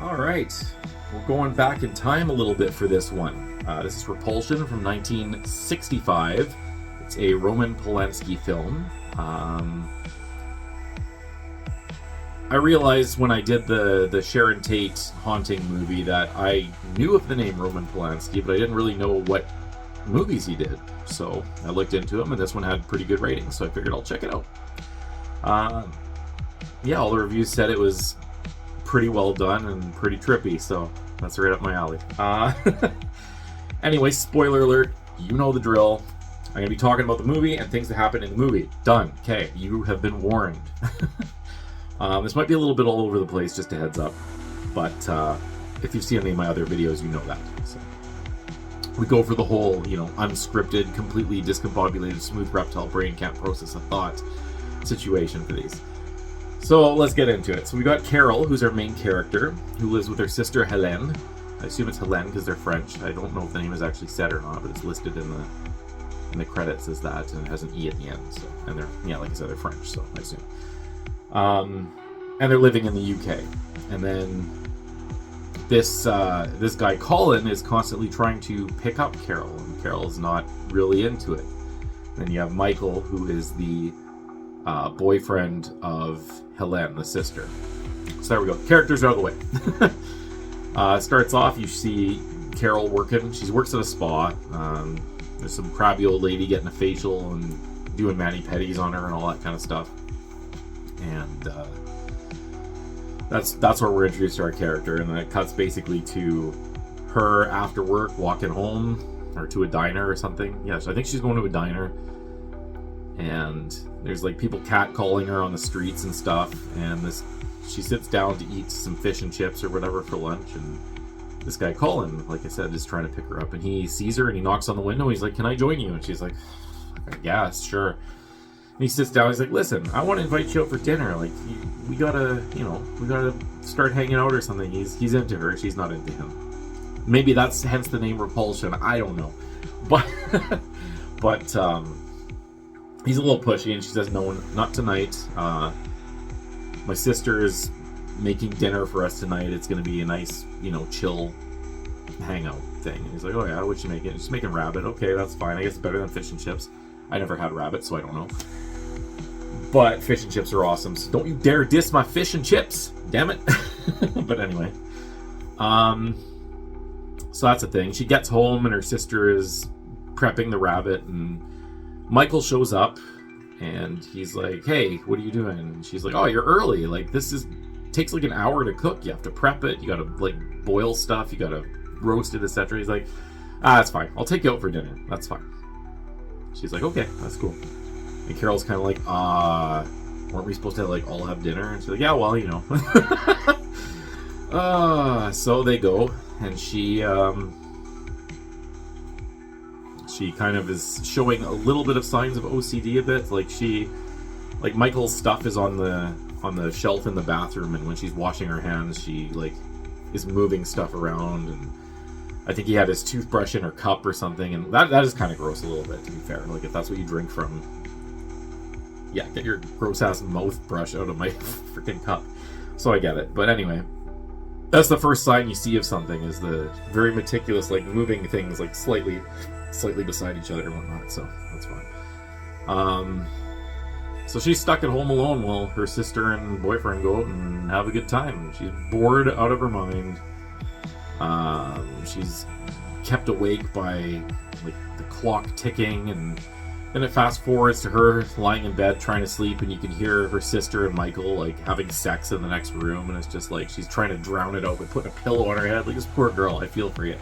All right, we're going back in time a little bit for this one. This is Repulsion from 1965. It's a Roman Polanski film. I realized when I did the Sharon Tate haunting movie that I knew of the name Roman Polanski, but I didn't really know what movies he did. So I looked into him, and this one had pretty good ratings, so I figured I'll check it out. Yeah, all the reviews said it was pretty well done and pretty trippy, so that's right up my alley. Anyway, spoiler alert, you know the drill. I'm going to be talking about the movie and things that happen in the movie. Done. Okay, you have been warned. This might be a little bit all over the place, just a heads up. But if you've seen any of my other videos, you know that. So we go for the whole, unscripted, completely discombobulated, smooth reptile brain can't process a thought situation for these. So let's get into it. So we got Carol, who's our main character, who lives with her sister Helene. I assume it's Helene because they're French. I don't know if the name is actually said or not, but it's listed in the credits as that, and it has an E at the end. So, and they're, like I said, they're French, so I assume. And they're living in the UK. And then this guy Colin is constantly trying to pick up Carol, and Carol's not really into it. Then you have Michael, who is the boyfriend of Helene, the sister. So there we go. Characters out of the way. Starts off, you see Carol working. She works at a spa. There's some crabby old lady getting a facial and doing mani-pedis on her and all that kind of stuff. And that's where we're introduced to our character. And then it cuts basically to her after work walking home or to a diner or something. Yeah, so I think she's going to a diner. And there's like people catcalling her on the streets and stuff, and she sits down to eat some fish and chips or whatever for lunch, and this guy Colin, like I said, is trying to pick her up, and he sees her and he knocks on the window. He's like, "Can I join you?" And she's like, "I guess, sure." And he sits down. He's like, "Listen, I want to invite you out for dinner. Like, we gotta start hanging out or something." He's into her. She's not into him. Maybe that's hence the name Repulsion. I don't know, but he's a little pushy, and she says, "No, not tonight. My sister is making dinner for us tonight. It's going to be a nice, chill hangout thing." And he's like, "Oh yeah, what's she making?" "She's making rabbit." "Okay, that's fine. I guess it's better than fish and chips. I never had rabbit, so I don't know. But fish and chips are awesome. So don't you dare diss my fish and chips. Damn it." But anyway. So that's the thing. She gets home, and her sister is prepping the rabbit, and Michael shows up, and he's like, "Hey, what are you doing?" And she's like, "Oh, you're early. Like, takes like an hour to cook. You have to prep it. You gotta like boil stuff. You gotta roast it, etc." He's like, "That's fine. I'll take you out for dinner. That's fine." She's like, "Okay, that's cool." And Carol's kind of like, weren't we supposed to all have dinner?" And she's like, "Yeah, well, so they go, and she kind of is showing a little bit of signs of OCD a bit. Like Michael's stuff is on the shelf in the bathroom, and when she's washing her hands, she is moving stuff around, and I think he had his toothbrush in her cup or something, and that is kind of gross a little bit, to be fair. Like, if that's what you drink from, yeah, get your gross ass mouth brush out of my freaking cup. So I get it, but anyway. That's the first sign you see of something, is the very meticulous, moving things, slightly beside each other and whatnot, so that's fine. So she's stuck at home alone while her sister and boyfriend go out and have a good time. She's bored out of her mind. She's kept awake by the clock ticking, and then it fast forwards to her lying in bed trying to sleep, and you can hear her sister and Michael having sex in the next room, and it's just she's trying to drown it out by putting a pillow on her head. This poor girl, I feel for you.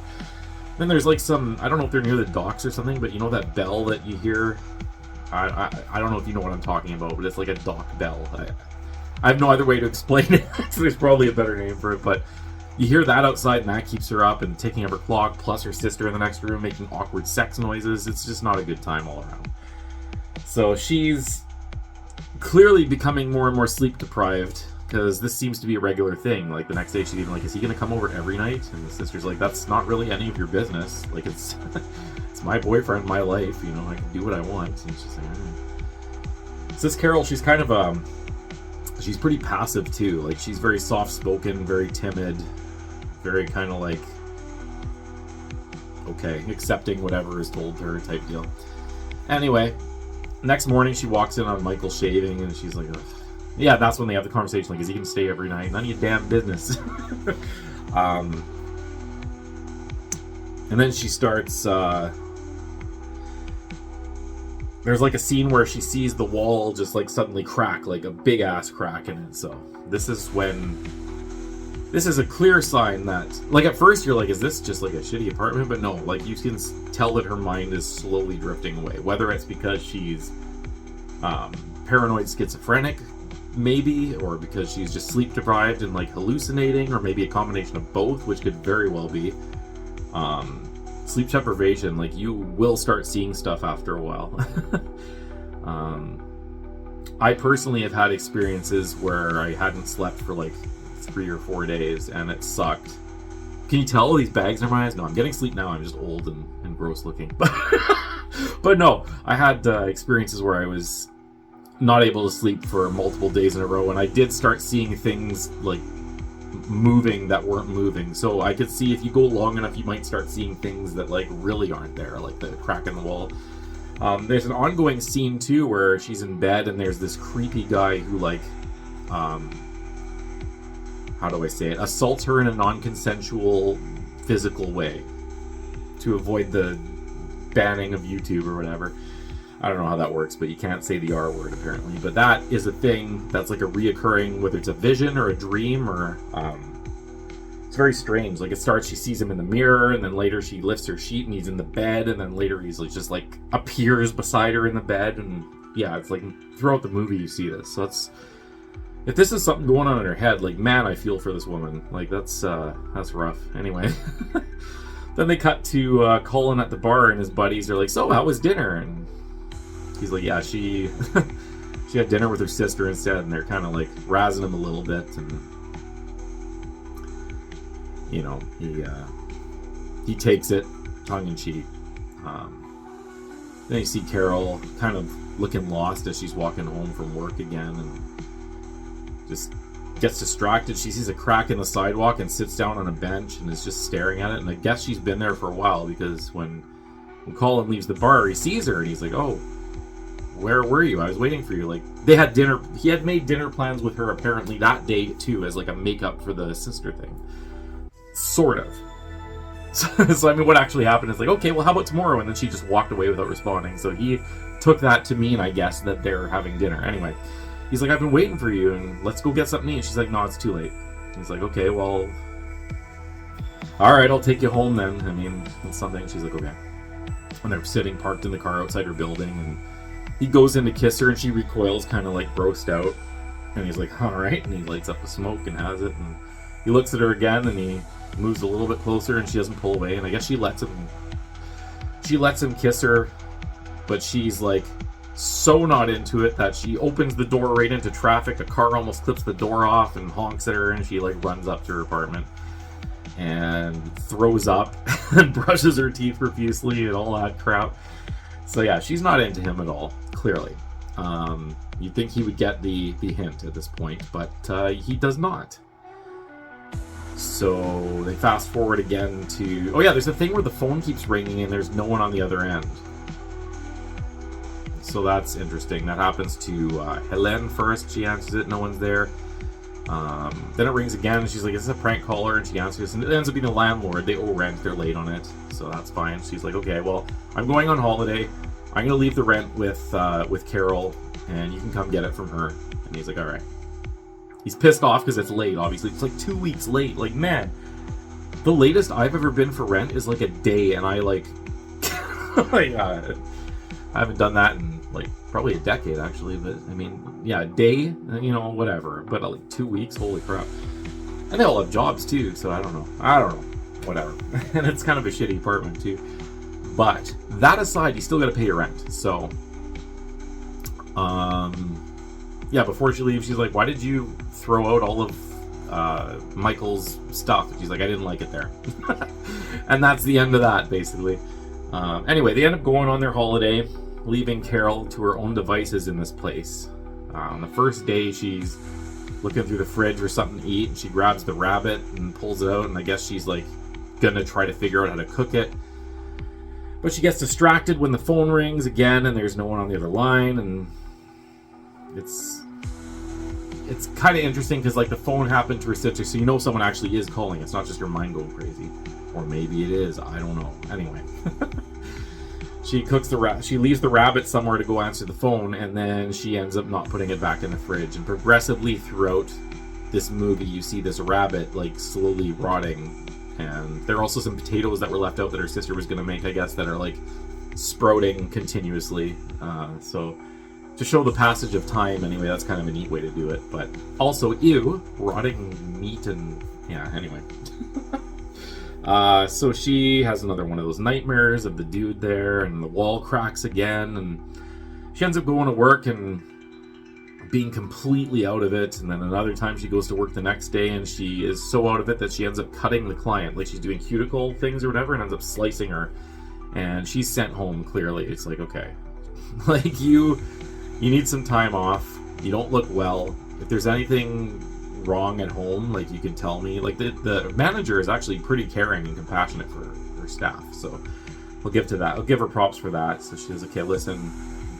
Then there's some, I don't know if they're near the docks or something, but that bell that you hear? I don't know if you know what I'm talking about, but it's like a dock bell. I have no other way to explain it, so there's probably a better name for it, but you hear that outside, and that keeps her up and ticking of her clock, plus her sister in the next room making awkward sex noises. It's just not a good time all around. So she's clearly becoming more and more sleep deprived, because this seems to be a regular thing. The next day she's even like, "Is he going to come over every night?" And the sister's like, "That's not really any of your business. It's it's my boyfriend, my life, I can do what I want." And she's like, So this Carol, she's kind of she's pretty passive too. She's very soft spoken, very timid. Very kind of like, okay, accepting whatever is told to her type deal. Anyway, next morning she walks in on Michael shaving, and she's like, ugh. Yeah, that's when they have the conversation, like, is he gonna stay every night? None of your damn business. And then she starts, there's like a scene where she sees the wall just like suddenly crack, like a big ass crack in it. So this is a clear sign that, like, at first you're like, is this just like a shitty apartment? But no, like, you can tell that her mind is slowly drifting away. Whether it's because she's paranoid schizophrenic, maybe, or because she's just sleep deprived and like hallucinating, or maybe a combination of both, which could very well be. Sleep deprivation, like, you will start seeing stuff after a while. I personally have had experiences where I hadn't slept for like 3 or 4 days, and it sucked. Can you tell these bags are my eyes? No, I'm getting sleep now. I'm just old and gross looking. But no, I had experiences where I was not able to sleep for multiple days in a row, and I did start seeing things like moving that weren't moving. So I could see, if you go long enough, you might start seeing things that like really aren't there, like the crack in the wall. There's an ongoing scene too where she's in bed and there's this creepy guy who, like, how do I say it, assaults her in a non-consensual physical way to avoid the banning of YouTube or whatever. I don't know how that works, but you can't say the R word apparently. But that is a thing that's like a reoccurring, whether it's a vision or a dream, or it's very strange. Like, it starts, she sees him in the mirror, and then later she lifts her sheet and he's in the bed, and then later he's like just like appears beside her in the bed. And yeah, it's like throughout the movie you see this. So it's, if this is something going on in her head, like, man, I feel for this woman. Like, that's rough. Anyway. Then they cut to Colin at the bar, and his buddies are like, so how was dinner? And he's like, yeah, she had dinner with her sister instead, and they're kind of like razzing him a little bit, and you know, he takes it tongue in cheek. Then you see Carol kind of looking lost as she's walking home from work again, and just gets distracted. She sees a crack in the sidewalk and sits down on a bench and is just staring at it. And I guess she's been there for a while, because when Colin leaves the bar, he sees her and he's like, oh, where were you? I was waiting for you. Like, they had dinner. He had made dinner plans with her apparently that day too, as like a makeup for the sister thing. Sort of. So I mean, what actually happened is like, okay, well, how about tomorrow? And then she just walked away without responding. So he took that to mean, I guess, that they're having dinner. Anyway, he's like, I've been waiting for you, and let's go get something to eat. She's like, no, it's too late. He's like, okay, well, all right, I'll take you home then. I mean, it's something. She's like, okay. And they're sitting parked in the car outside her building, and he goes in to kiss her, and she recoils, kind of like grossed out. And he's like, all right. And he lights up a smoke and has it. And he looks at her again, and he moves a little bit closer, and she doesn't pull away. And I guess she lets him kiss her, but she's like so not into it that she opens the door right into traffic. A car almost clips the door off and honks at her, and she like runs up to her apartment and throws up and brushes her teeth profusely and all that crap. So yeah, she's not into him at all, clearly. You'd think he would get the hint at this point, but he does not. So they fast forward again to... Oh yeah, there's a thing where the phone keeps ringing and there's no one on the other end. So that's interesting. That happens to Helene first. She answers it, no one's there. Then it rings again, and she's like, is this a prank caller? And she answers, and it ends up being the landlord. They owe rent, they're late on it, so that's fine. She's like, okay, well, I'm going on holiday. I'm gonna leave the rent with Carol, and you can come get it from her. And he's like, all right. He's pissed off because it's late, obviously. It's like 2 weeks late. Like, man, the latest I've ever been for rent is like a day, and I like, I haven't done that in like probably a decade, actually. But I mean, yeah, a day, you know, whatever. But like 2 weeks, holy crap. And they all have jobs too, so I don't know, whatever. And it's kind of a shitty apartment too. But that aside, you still got to pay your rent. So, yeah, before she leaves, she's like, why did you throw out all of Michael's stuff? She's like, I didn't like it there. And that's the end of that, basically. Anyway, they end up going on their holiday, leaving Carol to her own devices in this place. On the first day, she's looking through the fridge for something to eat, and she grabs the rabbit and pulls it out, and I guess she's like gonna try to figure out how to cook it. But she gets distracted when the phone rings again, and there's no one on the other line, and it's kind of interesting because like the phone happened to her sister, so you know someone actually is calling. It's not just your mind going crazy, or maybe it is. I don't know. Anyway, she leaves the rabbit somewhere to go answer the phone, and then she ends up not putting it back in the fridge. And progressively throughout this movie, you see this rabbit like slowly rotting. And there are also some potatoes that were left out that her sister was going to make, I guess, that are like sprouting continuously. So to show the passage of time, anyway, that's kind of a neat way to do it. But also, ew, rotting meat and yeah, anyway. So she has another one of those nightmares of the dude there, and the wall cracks again, and she ends up going to work and being completely out of it. And then another time she goes to work the next day, and she is so out of it that she ends up cutting the client, like she's doing cuticle things or whatever, and ends up slicing her, and she's sent home. Clearly it's like, okay, like you need some time off, you don't look well, if there's anything wrong at home, like you can tell me. Like the manager is actually pretty caring and compassionate for her staff, so I'll give her props for that. So she says, okay, listen,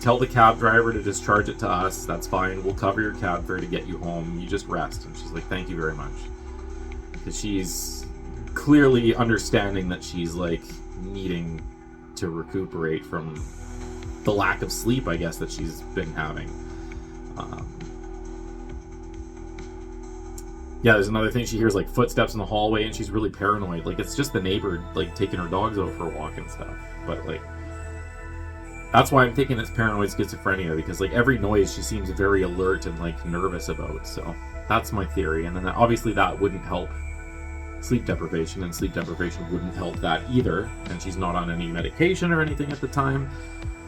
tell the cab driver to discharge it to us. That's fine. We'll cover your cab fare to get you home. You just rest. And she's like, thank you very much. Because she's clearly understanding that she's like needing to recuperate from the lack of sleep, I guess, that she's been having. Yeah, there's another thing. She hears like footsteps in the hallway, and she's really paranoid. Like it's just the neighbor like taking her dogs out for a walk and stuff. But like, that's why I'm thinking it's paranoid schizophrenia, because like every noise she seems very alert and like nervous about. So that's my theory. And then obviously that wouldn't help sleep deprivation, and sleep deprivation wouldn't help that either. And she's not on any medication or anything at the time.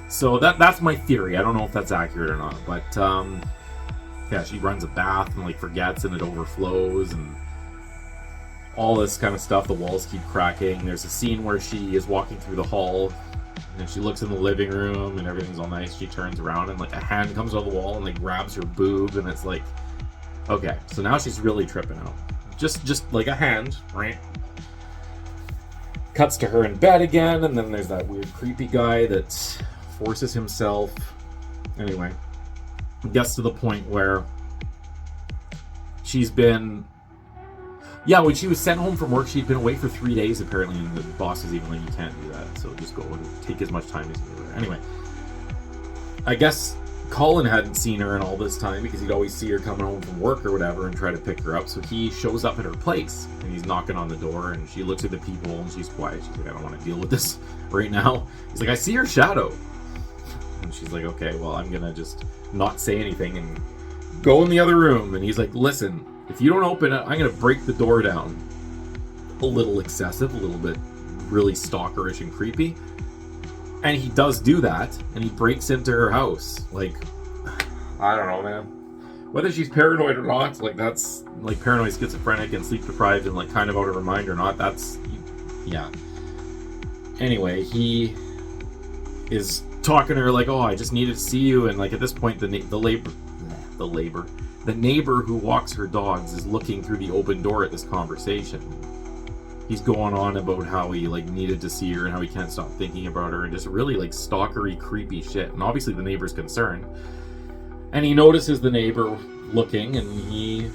So that's my theory. I don't know if that's accurate or not, but yeah, she runs a bath and like forgets, and it overflows and all this kind of stuff. The walls keep cracking. There's a scene where she is walking through the hall, and she looks in the living room and everything's all nice. She turns around and like a hand comes out of the wall and like grabs her boob, and it's like, okay, so now she's really tripping out. Just like a hand, right? Cuts to her in bed again, and then there's that weird creepy guy that forces himself. Anyway, it gets to the point where she's been... Yeah, when she was sent home from work, she'd been away for 3 days apparently, and the boss is even like, you can't do that, so just go and take as much time as you do. Anyway, I guess Colin hadn't seen her in all this time, because he'd always see her coming home from work or whatever and try to pick her up, so he shows up at her place, and he's knocking on the door, and she looks at the people, and she's quiet. She's like, I don't want to deal with this right now. He's like, I see your shadow. And she's like, okay, well, I'm gonna just not say anything and go in the other room. And he's like, listen, if you don't open it, I'm going to break the door down. A little excessive, a little bit really stalkerish and creepy. And he does do that, and he breaks into her house. Like, I don't know, man. Whether she's paranoid or not, like, that's, like, paranoid, schizophrenic, and sleep deprived, and, like, kind of out of her mind or not, that's, yeah. Anyway, he is talking to her like, oh, I just needed to see you, and, like, at this point, the neighbor who walks her dogs is looking through the open door at this conversation. He's going on about how he like needed to see her and how he can't stop thinking about her, and just really like stalkery, creepy shit. And obviously the neighbor's concerned, and he notices the neighbor looking, and he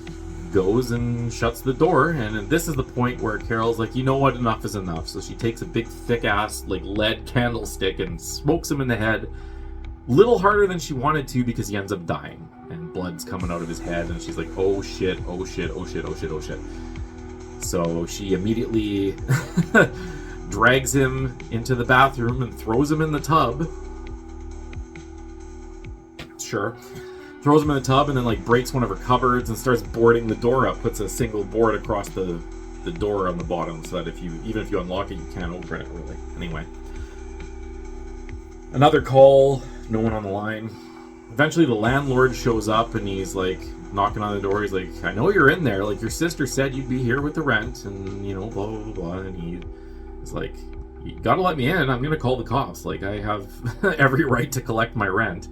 goes and shuts the door. And this is the point where Carol's like, you know what, enough is enough. So she takes a big thick ass like lead candlestick and smokes him in the head. Little harder than she wanted to, because he ends up dying, and blood's coming out of his head, and she's like, oh shit, oh shit, oh shit, oh shit, oh shit. So she immediately drags him into the bathroom and throws him in the tub. Sure. Throws him in the tub, and then like breaks one of her cupboards and starts boarding the door up, puts a single board across the door on the bottom, so that even if you unlock it, you can't open it really. Anyway. Another call, no one on the line. Eventually the landlord shows up, and he's like knocking on the door. He's like, I know you're in there, like your sister said you'd be here with the rent, and you know, blah blah blah blah. And he's like, you gotta let me in, I'm gonna call the cops, like I have every right to collect my rent.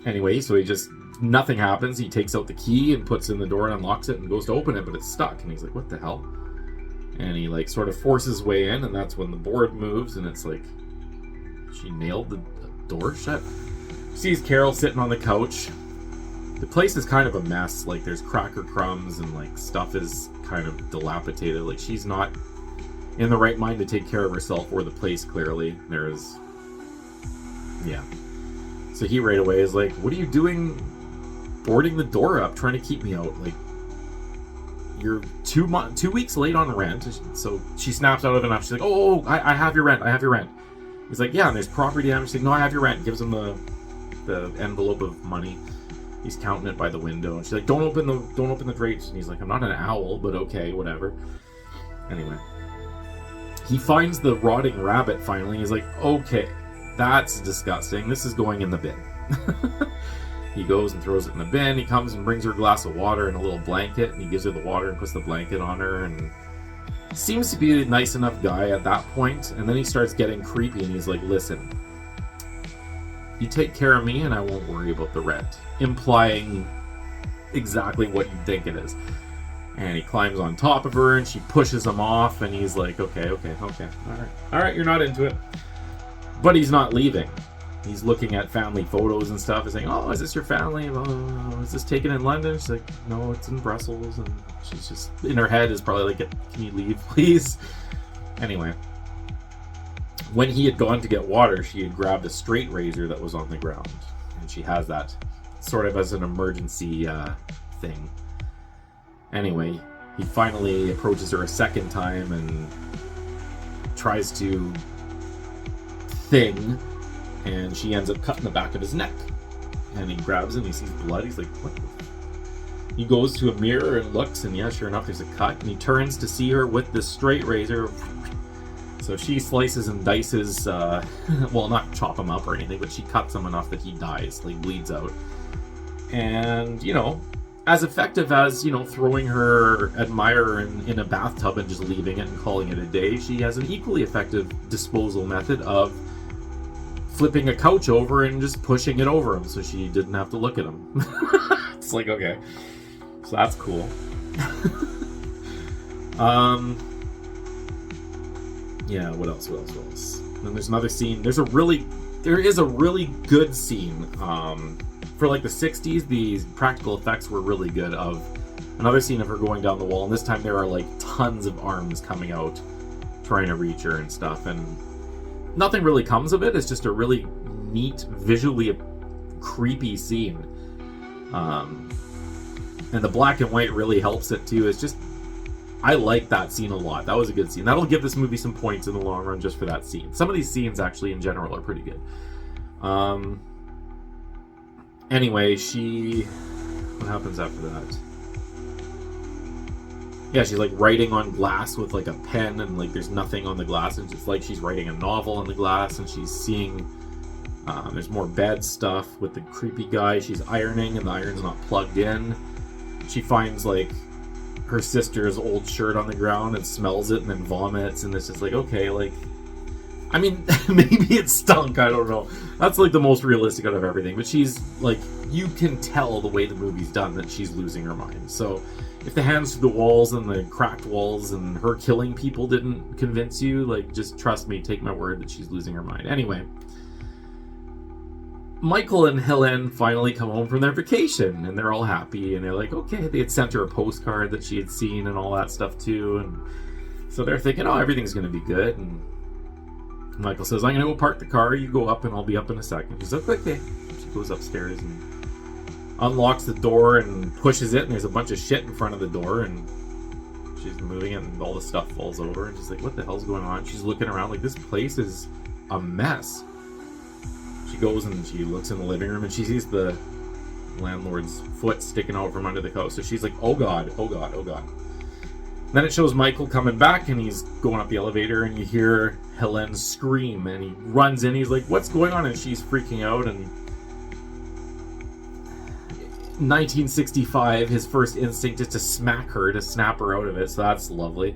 Anyway, so he just nothing happens. He takes out the key and puts it in the door and unlocks it and goes to open it, but it's stuck. And he's like, what the hell? And he like sort of forces his way in, and that's when the board moves, and it's like, she nailed the door shut. Sees Carol sitting on the couch. The place is kind of a mess. Like, there's cracker crumbs and like stuff is kind of dilapidated. Like, she's not in the right mind to take care of herself or the place, clearly. There's, yeah. So he right away is like, what are you doing boarding the door up, trying to keep me out? Like, you're 2 weeks late on rent. So she snaps out of it and she's like, oh, I have your rent. I have your rent. He's like, yeah, and there's property damage. She's like, no, I have your rent. Gives him the envelope of money. He's counting it by the window. And she's like, don't open the drapes. And he's like, I'm not an owl, but okay, whatever. Anyway. He finds the rotting rabbit finally. He's like, okay, that's disgusting. This is going in the bin. He goes and throws it in the bin. He comes and brings her a glass of water and a little blanket, and he gives her the water and puts the blanket on her, and seems to be a nice enough guy at that point. And then he starts getting creepy, and he's like, listen, you take care of me and I won't worry about the rent, implying exactly what you think it is. And he climbs on top of her and she pushes him off, and he's like, okay, all right, you're not into it. But he's not leaving. He's looking at family photos and stuff and saying, oh, is this your family? Oh, is this taken in London? She's like, no, it's in Brussels. And she's just, in her head, is probably like, can you leave, please? Anyway. When he had gone to get water, she had grabbed a straight razor that was on the ground. And she has that sort of as an emergency thing. Anyway, he finally approaches her a second time and tries to thing, and she ends up cutting the back of his neck. And he grabs it and he sees blood. He's like, what the f-? He goes to a mirror and looks, and yeah, sure enough, there's a cut. And he turns to see her with this straight razor. So she slices and dices, well, not chop him up or anything, but she cuts him enough that he dies, like bleeds out. And, you know, as effective as, you know, throwing her admirer in a bathtub and just leaving it and calling it a day, she has an equally effective disposal method of flipping a couch over and just pushing it over him so she didn't have to look at him. It's like, okay. So that's cool. Yeah, what else? And there's another scene. There is a really good scene. For like the 60s, the practical effects were really good, of another scene of her going down the wall, and this time there are like tons of arms coming out trying to reach her and stuff, and nothing really comes of it. It's just a really neat, visually creepy scene. And the black and white really helps it too. It's just, I like that scene a lot. That was a good scene. That'll give this movie some points in the long run just for that scene. Some of these scenes actually in general are pretty good. Anyway, what happens after that? Yeah, she's like writing on glass with like a pen, and like there's nothing on the glass, and it's like she's writing a novel on the glass, and she's seeing there's more bed stuff with the creepy guy. She's ironing, and the iron's not plugged in. She finds like her sister's old shirt on the ground and smells it and then vomits, and it's just like, okay, like, I mean, maybe it stunk, I don't know. That's like the most realistic out of everything, but she's like, you can tell the way the movie's done that she's losing her mind. So if the hands through the walls and the cracked walls and her killing people didn't convince you, like, just trust me, take my word that she's losing her mind. Anyway, Michael and Helen finally come home from their vacation, and they're all happy, and they're like, okay, they had sent her a postcard that she had seen and all that stuff too, and so they're thinking, oh, everything's gonna be good. And Michael says, I'm gonna go park the car, you go up and I'll be up in a second. She's like, okay. She goes upstairs and unlocks the door and pushes it, and there's a bunch of shit in front of the door, and she's moving it and all the stuff falls over, and she's like, what the hell's going on? She's looking around like, this place is a mess. She goes and she looks in the living room, and she sees the landlord's foot sticking out from under the couch. So she's like, oh god, oh god, oh god. Then it shows Michael coming back, and he's going up the elevator, and you hear Helen scream, and he runs in. He's like, what's going on? And she's freaking out. And 1965, his first instinct is to smack her, to snap her out of it. So that's lovely.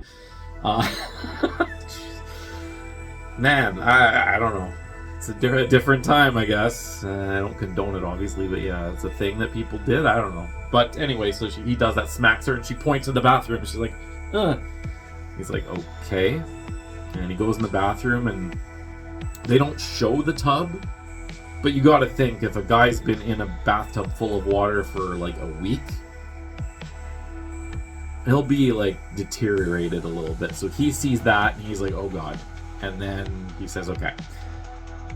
Man, I don't know. It's a different time, I guess. I don't condone it, obviously, but yeah, it's a thing that people did. I don't know. But anyway, so he does that, smacks her, and she points in the bathroom. And she's like, "Ugh." He's like, "Okay." And he goes in the bathroom, and they don't show the tub. But you gotta think, if a guy's been in a bathtub full of water for like a week, he'll be like deteriorated a little bit. So he sees that, and he's like, "Oh God." And then he says, "Okay."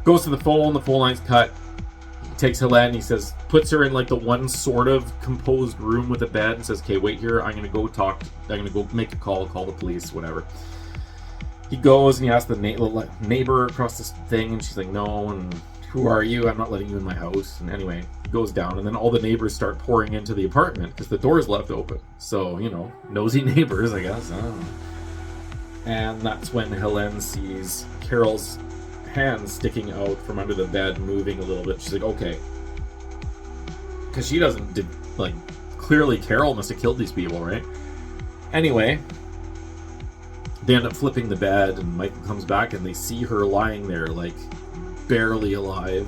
Goes to the phone line's cut. He takes Helene, he says, puts her in like the one sort of composed room with a bed, and says, "Okay, wait here, I'm gonna go make a call the police, whatever." He goes and he asks the neighbor across this thing, and she's like, "No," and "Who are you? I'm not letting you in my house." And anyway, he goes down, and then all the neighbors start pouring into the apartment because the door's left open. So, nosy neighbors, I guess. I don't know. And that's when Helene sees Carol's hands sticking out from under the bed, moving a little bit. She's like, "Okay." Because she doesn't, clearly Carol must have killed these people, right? Anyway, they end up flipping the bed, and Michael comes back, and they see her lying there, like, barely alive.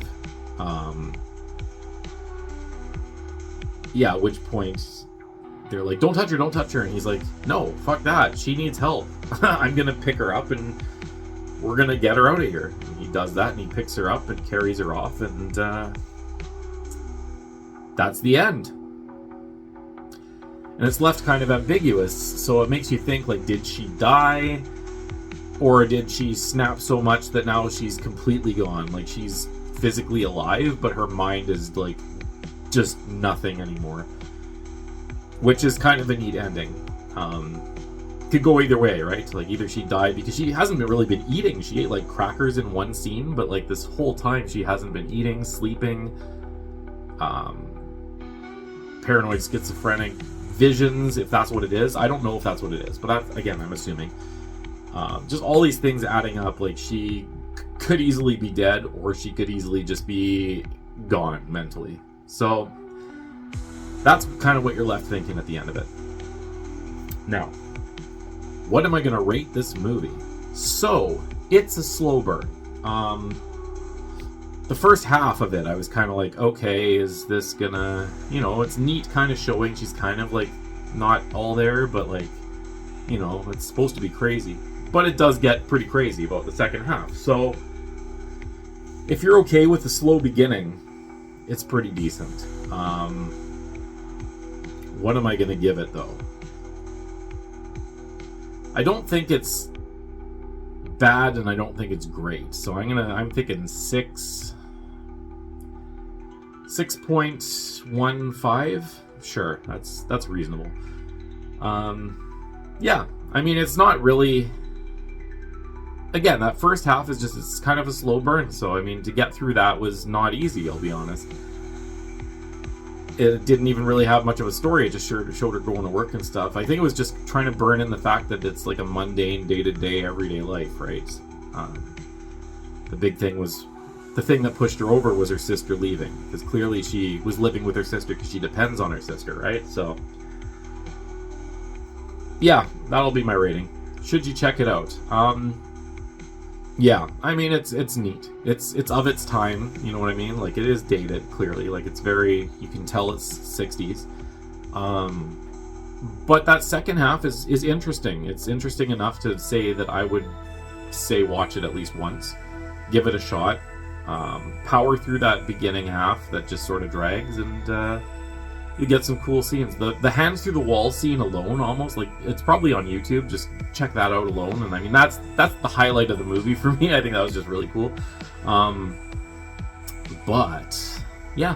At which point they're like, don't touch her. And he's like, "No, fuck that. She needs help. I'm gonna pick her up and we're gonna get her out of here." And he does that, and he picks her up and carries her off, and that's the end. And it's left kind of ambiguous, so it makes you think, like, did she die? Or did she snap so much that now she's completely gone? Like, she's physically alive, but her mind is, like, just nothing anymore. Which is kind of a neat ending. Could go either way, right? Like, either she died because she hasn't really been eating. She ate, like, crackers in one scene, but, like, this whole time she hasn't been eating, sleeping, paranoid schizophrenic visions, if that's what it is. I don't know if that's what it is, but that's, again, I'm assuming. Just all these things adding up, like, she could easily be dead, or she could easily just be gone mentally. So that's kind of what you're left thinking at the end of it. Now, what am I going to rate this movie? So, it's a slow burn. The first half of it, I was kind of like, okay, is this gonna, it's neat kind of showing she's kind of, like, not all there, but, like, it's supposed to be crazy. But it does get pretty crazy about the second half. So, if you're okay with the slow beginning, it's pretty decent. What am I going to give it, though? I don't think it's bad, and I don't think it's great. So I'm thinking 6.15. Sure, that's reasonable. Yeah, I mean, it's not really. Again, that first half it's kind of a slow burn. So, I mean, to get through that was not easy, I'll be honest. It didn't even really have much of a story. It just showed her going to work and stuff. I think it was just trying to burn in the fact that it's like a mundane, day-to-day, everyday life, right? The big thing was, the thing that pushed her over was her sister leaving. Because clearly she was living with her sister because she depends on her sister, right? So, yeah, that'll be my rating. Should you check it out? Yeah, I mean, it's neat. It's of its time, you know what I mean? Like, it is dated, clearly. Like, it's very, you can tell it's 60s. But that second half is interesting. It's interesting enough to say that I would say watch it at least once. Give it a shot. Power through that beginning half that just sort of drags, and you get some cool scenes. The hands through the wall scene alone, almost, like, it's probably on YouTube. Just check that out alone. And I mean, that's the highlight of the movie for me. I think that was just really cool. But yeah,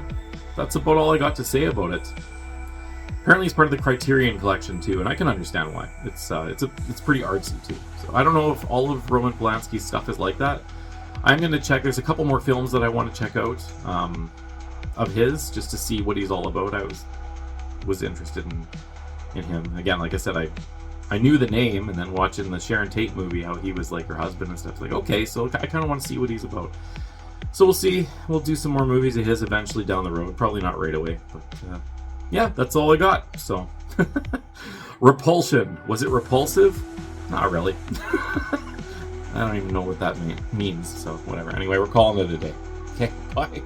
that's about all I got to say about it. Apparently, it's part of the Criterion collection too, and I can understand why. It's pretty artsy too. So I don't know if all of Roman Polanski's stuff is like that. I'm gonna check. There's a couple more films that I want to check out of his, just to see what he's all about. I was interested in him. Again, like I said, I knew the name, and then watching the Sharon Tate movie, how he was like her husband and stuff. Like, okay, so I kind of want to see what he's about. So we'll see. We'll do some more movies of his eventually down the road. Probably not right away, but yeah, that's all I got. So, Repulsion. Was it repulsive? Not really. I don't even know what that means, so whatever. Anyway, we're calling it a day. Okay, bye.